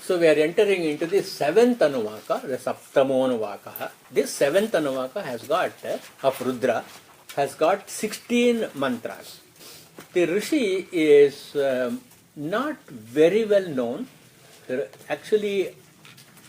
So we are entering into the seventh Anuvaka, the Saptamonuvaka. This seventh Anuvaka has got, of Rudra, has got 16 mantras. The Rishi is not very well known. Actually,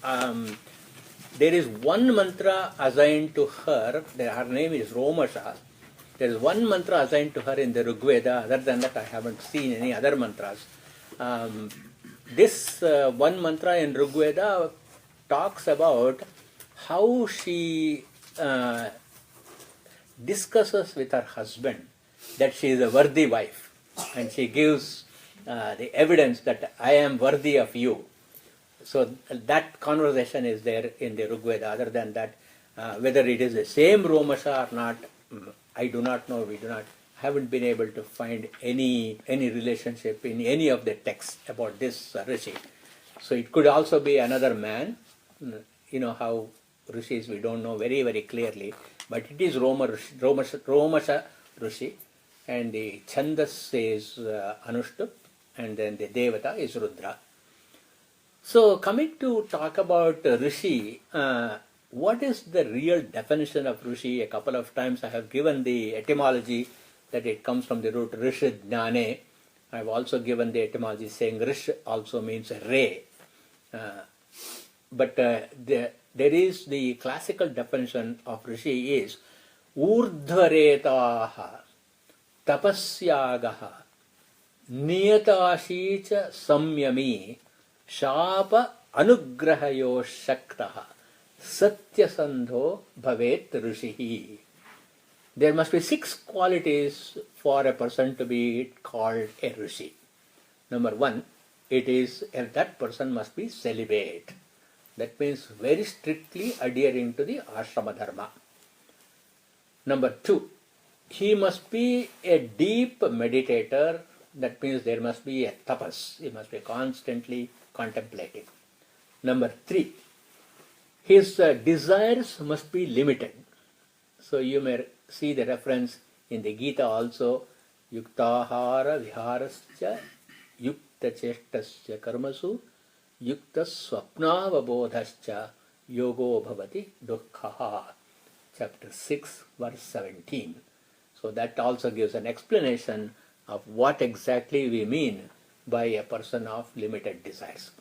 there is one mantra assigned to her. Her name is Romasha. There is one mantra assigned to her in the Rigveda. Other than that, I haven't seen any other mantras. This one mantra in Rigveda talks about how she discusses with her husband that she is a worthy wife, and she gives the evidence that I am worthy of you. So that conversation is there in the Rigveda. Other than that, whether it is the same Romasha or not, I do not know. We do not. Haven't been able to find any relationship in any of the texts about this Rishi. So it could also be another man. You know how Rishis we don't know very, very clearly, but it is Romasha Rishi, and the Chandas is Anushtup, and then the Devata is Rudra. So coming to talk about Rishi, what is the real definition of Rishi? A couple of times I have given the etymology that it comes from the root Rishi Jnane. I have also given the etymology saying Rish also means ray. But there is the classical definition of Rishi is Urdhvaretaha Tapasyagaha Niyatashi Samyami Shapa Anugrahayo Shaktaha Satyasandho Bhavet Rishihi. There must be 6 qualities for a person to be called a Rishi. Number 1, it is that person must be celibate. That means very strictly adhering to the ashrama dharma. Number 2, he must be a deep meditator. That means there must be a tapas. He must be constantly contemplating. Number 3, his desires must be limited. So you may see the reference in the Gita also, Yuktahara Viharascha Yukta Cheshtascha Karmasu Yukta Swapnavabodhascha Yogo Bhavati Dukkhaha. Chapter 6, verse 17. So that also gives an explanation of what exactly we mean by a person of limited desires.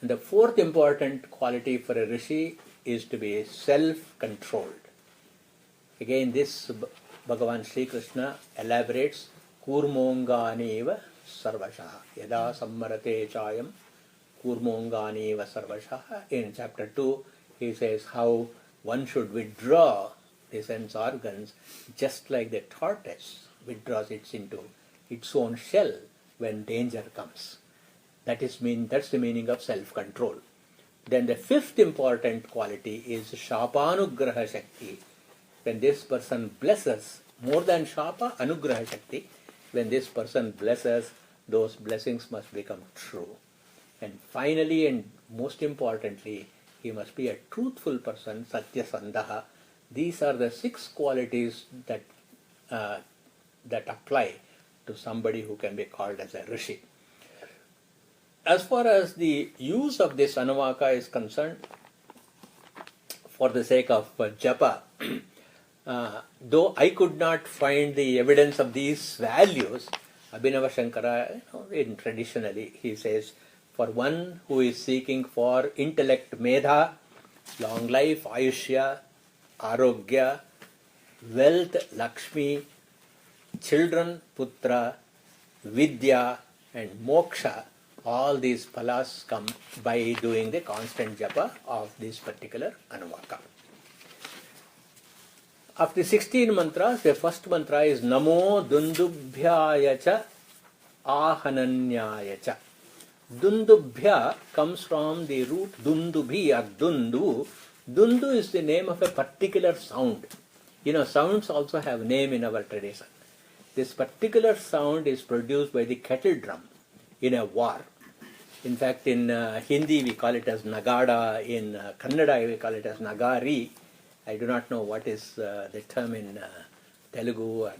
And the 4th important quality for a Rishi is to be self-controlled. Again, this Bhagavan Sri Krishna elaborates Kurmonganeva Sarvashaha Yada Sammarate Chayam Kurmonganeva Sarvashaha. In chapter 2, he says how one should withdraw the sense organs just like the tortoise withdraws it into its own shell when danger comes. That's the meaning of self-control. Then the 5th important quality is Shapanugraha Shakti. When this person blesses, more than Shapa, Anugraha Shakti, when this person blesses, those blessings must become true. And finally and most importantly, he must be a truthful person, Satya Sandaha. These are the 6 qualities that apply to somebody who can be called as a Rishi. As far as the use of this Anuvaka is concerned, for the sake of japa, though I could not find the evidence of these values, Abhinava Shankara, traditionally, he says, for one who is seeking for intellect, medha, long life, ayushya, arogya, wealth, lakshmi, children, putra, vidya, and moksha, all these phalas come by doing the constant japa of this particular Anuvaka. Of the 16 mantras, the first mantra is Namo Dundubhyaya cha Ahananyaya cha. Dundubhya comes from the root Dundubhi or Dundu. Dundu is the name of a particular sound. Sounds also have name in our tradition. This particular sound is produced by the kettle drum in a war. In fact, in Hindi we call it as Nagada, in Kannada we call it as Nagari. I do not know what is the term in Telugu.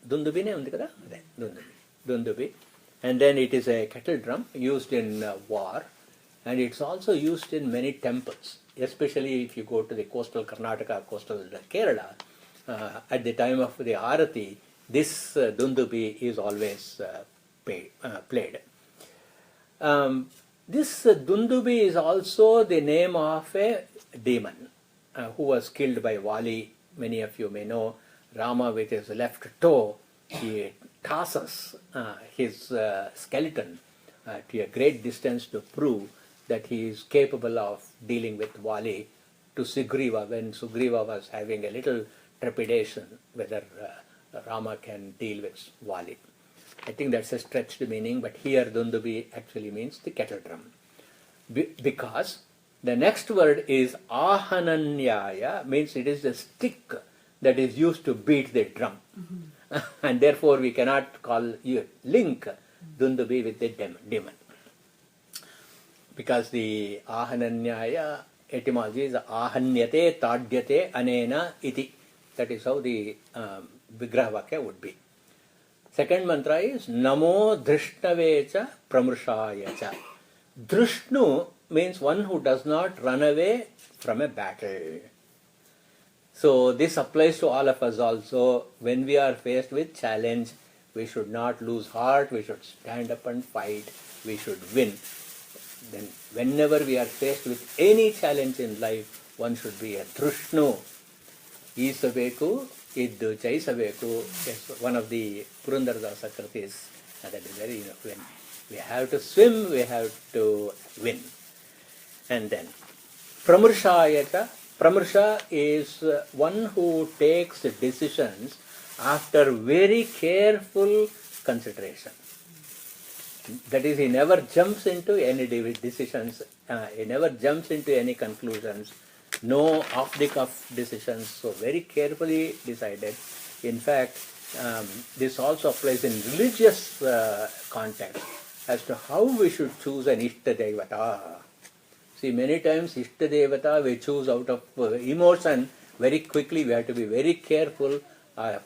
Dundubine undi kada? Dundubi. And then it is a kettle drum used in war, and it's also used in many temples, especially if you go to the coastal Karnataka, coastal Kerala. At the time of the Arati, this dundubi is always played. This dundubi is also the name of a demon who was killed by Vali. Many of you may know Rama with his left toe, he tosses his skeleton to a great distance to prove that he is capable of dealing with Vali to Sugriva when Sugriva was having a little trepidation whether Rama can deal with Vali. I think that's a stretched meaning, but here Dundubi actually means the kettle drum. Because the next word is Ahananyaya, means it is the stick that is used to beat the drum. And therefore we cannot link Dundubi with the demon. Because the Ahananyaya etymology is Ahanyate Tadyate Anena Iti. That is how the Vigraha Vakya would be. Second mantra is Namo Dhrishnavecha Pramrushayacha. Drishnu means one who does not run away from a battle. So this applies to all of us also. When we are faced with challenge, we should not lose heart, we should stand up and fight, we should win. Then whenever we are faced with any challenge in life, one should be a Drishnu. Isabeku, Iddu Chaisabeku, is one of the Purandaradasa Kritis. That is very, when we have to swim, we have to win. And then, Pramurshayata. Pramrsha is one who takes decisions after very careful consideration. That is, he never jumps into any decisions, he never jumps into any conclusions, no off-the-cuff decisions, so very carefully decided. In fact, this also applies in religious context as to how we should choose an Ishta Devata. See, many times Ishta Devata we choose out of emotion very quickly. We have to be very careful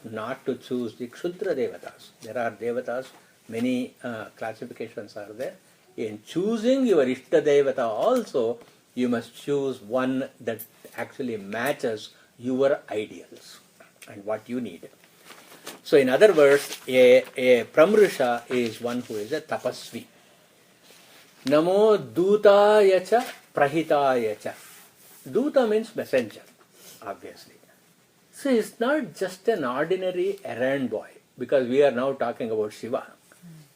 not to choose the Kshudra Devatas. There are Devatas, many classifications are there. In choosing your Ishta Devata also, you must choose one that actually matches your ideals and what you need. So in other words, a Pramrusha is one who is a Tapasvi. Namo Dutayacha Prahitayacha. Duta means messenger, obviously. So it's not just an ordinary errand boy, because we are now talking about Shiva.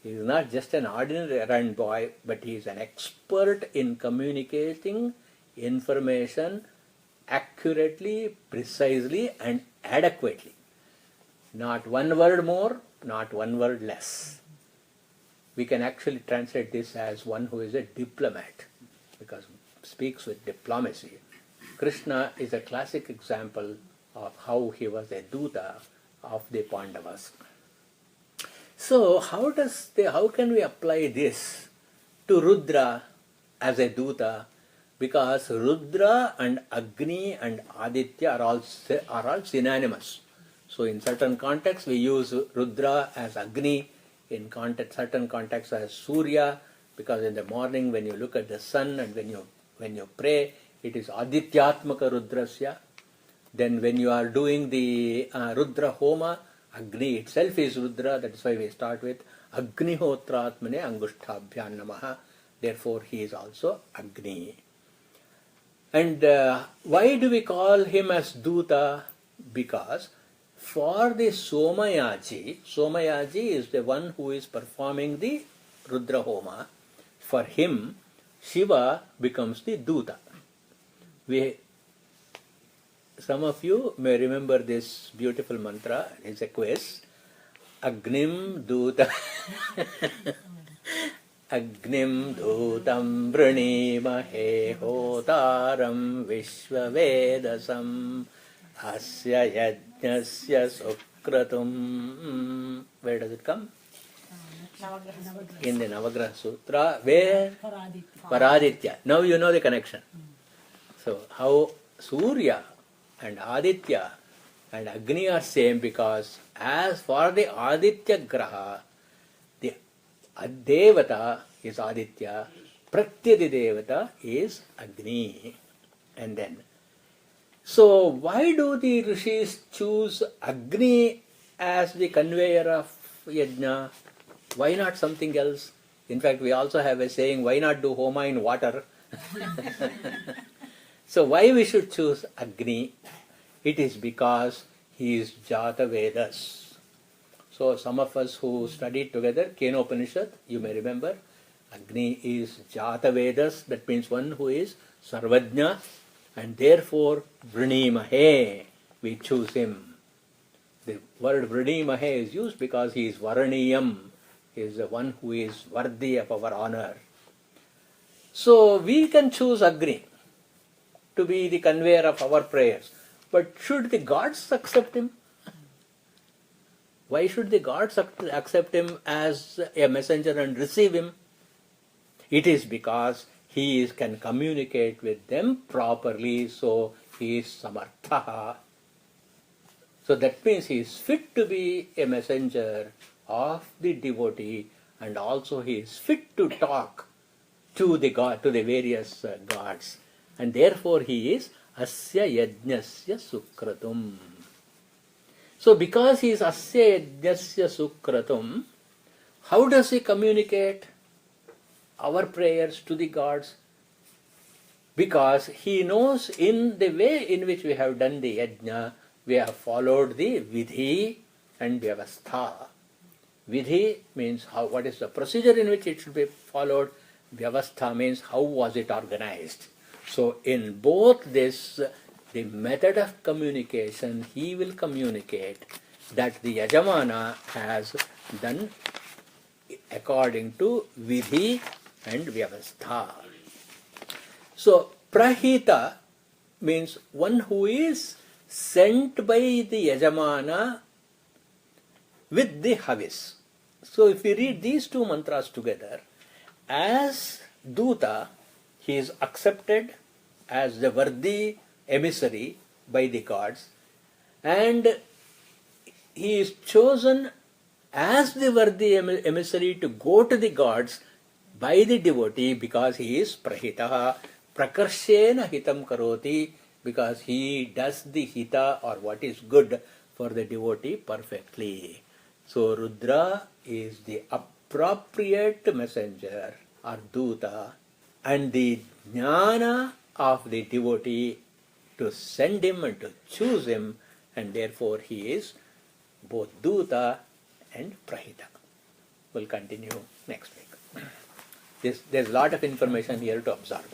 He is not just an ordinary errand boy, but he is an expert in communicating information accurately, precisely, and adequately. Not one word more, not one word less. We can actually translate this as one who is a diplomat, because speaks with diplomacy. Krishna is a classic example of how he was a Duta of the Pandavas. So how can we apply this to Rudra as a Duta? Because Rudra and Agni and Aditya are all synonymous. So in certain contexts we use Rudra as Agni, in certain contexts as Surya, because in the morning when you look at the sun and when you pray, it is Adityatmaka Rudrasya. Then when you are doing the Rudra Homa, Agni itself is Rudra. That is why we start with Agnihotratmane Angushtabhyan Namaha. Therefore he is also Agni. And why do we call him as Duta? Because for the Somayaji is the one who is performing the Rudra Homa. For him, Shiva becomes the Duta. Some of you may remember this beautiful mantra. It's a quiz. Agnim Duta Agnim Dutam Vranimahe Hotaram Vishvavedasam Asya Yajnasya Sukratum. Where does it come? In the Navagraha Sutra. Where? Paraditya. Now you know the connection. So how Surya and Aditya and Agni are same, because as for the Aditya Graha, the Devata is Aditya, Pratyadi Devata is Agni. And then, so why do the rishis choose Agni as the conveyor of yajna? Why not something else? In fact, we also have a saying, why not do homa in water? So why we should choose Agni? It is because he is Jata Vedas. So some of us who studied together, Kenopanishad, you may remember, Agni is Jata Vedas, that means one who is Sarvajna, and therefore Vrinimahe, we choose him. The word Vrinimahe is used because he is Varaniyam, he is the one who is worthy of our honor. So we can choose Agni to be the conveyor of our prayers. But should the gods accept him? Why should the gods accept him as a messenger and receive him? It is because he can communicate with them properly, so he is samartha. So that means he is fit to be a messenger of the devotee, and also he is fit to talk to the god, to the various gods, and therefore he is asya yajnasya sukratum. So because he is asya yajnasya sukratum, how does he communicate our prayers to the gods? Because he knows in the way in which we have done the yajna, we have followed the vidhi and vyavastha. Vidhi means how, what is the procedure in which it should be followed. Vyavastha means how was it organized. So in both this, the method of communication, he will communicate that the Yajamana has done according to vidhi and vyavastha. So prahita means one who is sent by the Yajamana with the havis. So if we read these two mantras together, as Duta, he is accepted as the worthy emissary by the gods, and he is chosen as the worthy emissary to go to the gods by the devotee because he is prahitaha, prakarshena hitam karoti, because he does the hita or what is good for the devotee perfectly. So Rudra is the appropriate messenger or Duta, and the jnana of the devotee to send him and to choose him, and therefore he is both Duta and Prahita. We'll continue next week. There's a lot of information here to observe.